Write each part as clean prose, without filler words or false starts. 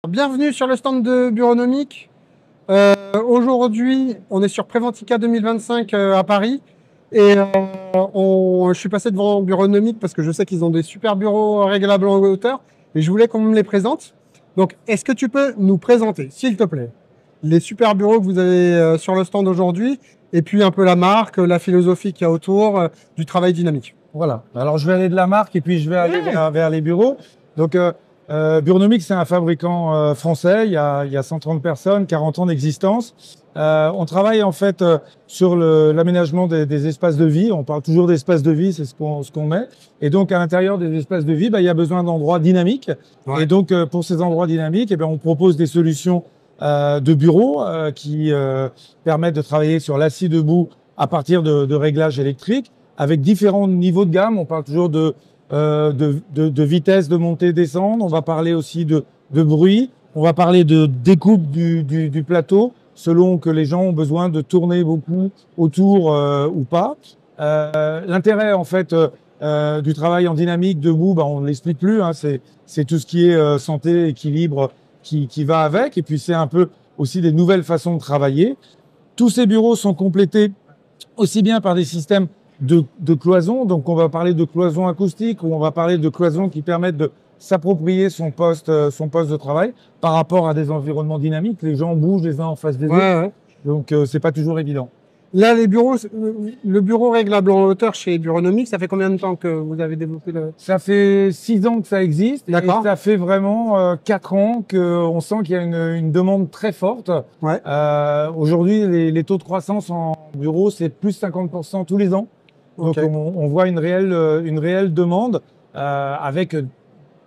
Bienvenue sur le stand de Bureaunomique. Aujourd'hui, on est sur Préventica 2025 à Paris. Et je suis passé devant Bureaunomique parce que je sais qu'ils ont des super bureaux réglables en hauteur. Et je voulais qu'on me les présente. Donc, est-ce que tu peux nous présenter, s'il te plaît, les super bureaux que vous avez sur le stand aujourd'hui, et puis un peu la marque, la philosophie qu'il y a autour du travail dynamique. Voilà. Alors, je vais aller de la marque et puis je vais aller vers les bureaux. Donc, Bureaunomique, c'est un fabricant français. Il y a 130 personnes, 40 ans d'existence. On travaille en fait sur l'aménagement des espaces de vie. On parle toujours d'espaces de vie, c'est ce qu'on met. Et donc, à l'intérieur des espaces de vie, il y a besoin d'endroits dynamiques. Ouais. Et donc, pour ces endroits dynamiques, on propose des solutions de bureaux qui permettent de travailler sur l'assis debout à partir de réglages électriques avec différents niveaux de gamme. On parle toujours de vitesse de montée descendre. On va parler aussi de bruit. On va parler de découpe du plateau selon que les gens ont besoin de tourner beaucoup autour ou pas. L'intérêt en fait du travail en dynamique debout, on ne l'explique plus. Hein, c'est tout ce qui est santé, équilibre qui va avec. Et puis c'est un peu aussi des nouvelles façons de travailler. Tous ces bureaux sont complétés aussi bien par des systèmes de cloisons. Donc, on va parler de cloisons acoustiques ou on va parler de cloisons qui permettent de s'approprier son poste de travail par rapport à des environnements dynamiques. Les gens bougent les uns en face des autres. Ouais. Donc, c'est pas toujours évident. Là, le bureau réglable en hauteur chez Bureaunomique, ça fait combien de temps que vous avez développé le... Ça fait 6 ans que ça existe. Et ça fait vraiment 4 ans qu'on sent qu'il y a une demande très forte. Ouais. Aujourd'hui, les taux de croissance en bureau, c'est plus 50% tous les ans. Donc, on voit une réelle demande avec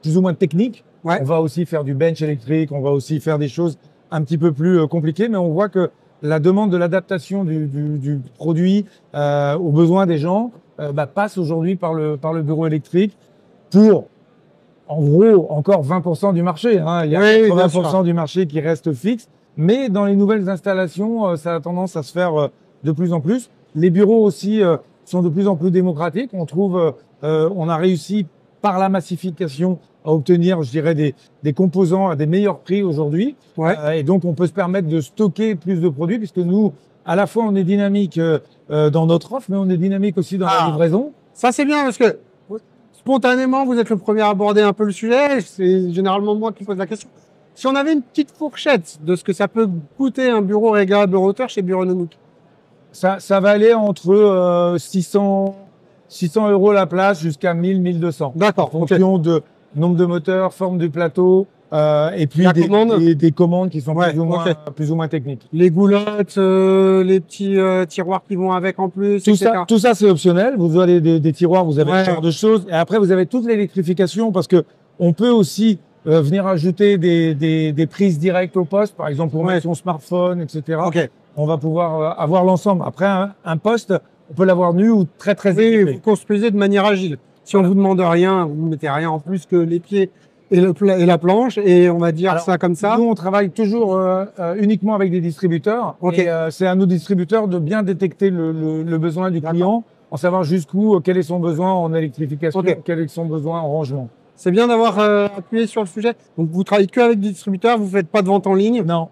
plus ou moins de technique. Ouais. On va aussi faire du bench électrique, on va aussi faire des choses un petit peu plus compliquées, mais on voit que la demande de l'adaptation du produit aux besoins des gens passe aujourd'hui par le bureau électrique pour, en gros, encore 20% du marché. Hein. Il y a 80% du marché qui reste fixe, mais dans les nouvelles installations, ça a tendance à se faire de plus en plus. Les bureaux aussi sont de plus en plus démocratiques. On trouve, on a réussi par la massification à obtenir, je dirais, des composants à des meilleurs prix aujourd'hui. Ouais. Et donc, on peut se permettre de stocker plus de produits puisque nous, à la fois, on est dynamique dans notre offre, mais on est dynamique aussi dans la livraison. Ça, c'est bien parce que spontanément, vous êtes le premier à aborder un peu le sujet. C'est généralement moi qui pose la question. Si on avait une petite fourchette de ce que ça peut coûter un bureau réglable en hauteur chez Bureaunomique, ça va aller entre 600 € la place jusqu'à 1000, 1200. D'accord. En fonction de nombre de moteurs, forme du plateau, et puis des commandes qui sont plus ou moins techniques. Les goulottes, les petits tiroirs qui vont avec en plus, etc. Tout ça, c'est optionnel. Vous avez des tiroirs, vous avez ce genre de choses. Et après, vous avez toute l'électrification parce que on peut aussi venir ajouter des prises directes au poste, par exemple pour mettre son smartphone, etc. On va pouvoir avoir l'ensemble. Après, un poste, on peut l'avoir nu ou très équipé. Vous construisez de manière agile. Si on vous demande rien, vous ne mettez rien en plus que les pieds et la planche, et on va dire ça comme ça. Nous, on travaille toujours uniquement avec des distributeurs. Et c'est à nos distributeurs de bien détecter le besoin du client, en savoir jusqu'où, quel est son besoin en électrification, quel est son besoin en rangement. C'est bien d'avoir appuyé sur le sujet. Donc, vous travaillez que avec des distributeurs, vous faites pas de vente en ligne? Non.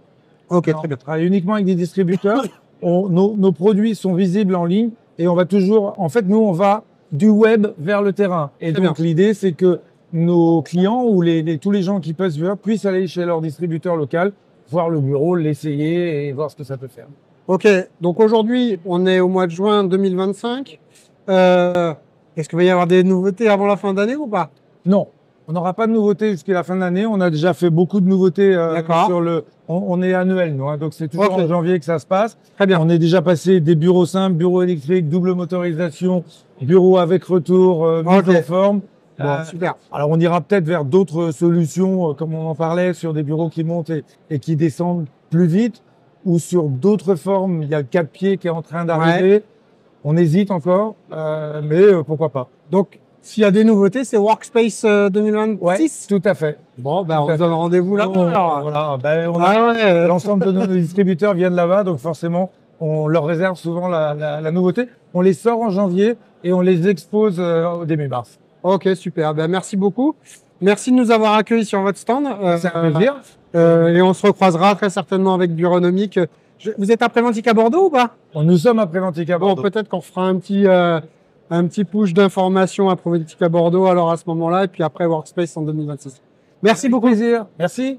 Ok, très bien. On travaille uniquement avec des distributeurs. Nos produits sont visibles en ligne et on va toujours... En fait, nous, on va du web vers le terrain. Et donc, l'idée, c'est que nos clients ou tous les gens qui peuvent puissent aller chez leur distributeur local, voir le bureau, l'essayer et voir ce que ça peut faire. Ok, donc aujourd'hui, on est au mois de juin 2025. Est-ce qu'il va y avoir des nouveautés avant la fin d'année ou pas? Non. On n'aura pas de nouveautés jusqu'à la fin de l'année. On a déjà fait beaucoup de nouveautés sur le... On est annuel, nous. Hein, donc, c'est toujours en janvier que ça se passe. Très bien. On est déjà passé des bureaux simples, bureaux électriques, double motorisation, bureaux avec retour, mise en forme. Super. Alors, on ira peut-être vers d'autres solutions, comme on en parlait, sur des bureaux qui montent et qui descendent plus vite, ou sur d'autres formes. Il y a le 4 pieds qui est en train d'arriver. Ouais. On hésite encore, mais pourquoi pas. Donc, s'il y a des nouveautés, c'est Workspace 2026. Ouais, tout à fait. Bon, on se donne rendez-vous là. Voilà, l'ensemble de nos distributeurs viennent là-bas, donc forcément, on leur réserve souvent la nouveauté. On les sort en janvier et on les expose au début mars. Ok, super. Merci beaucoup. Merci de nous avoir accueillis sur votre stand. C'est un plaisir. Et on se recroisera très certainement avec Bureaunomique. Vous êtes à Préventic à Bordeaux ou pas? Nous sommes à Préventic à Bon, Bordeaux. peut-être qu'on fera un petit push d'information à Préventic à Bordeaux alors à ce moment-là, et puis après Workspace en 2026. Merci beaucoup. Plaisir. Merci.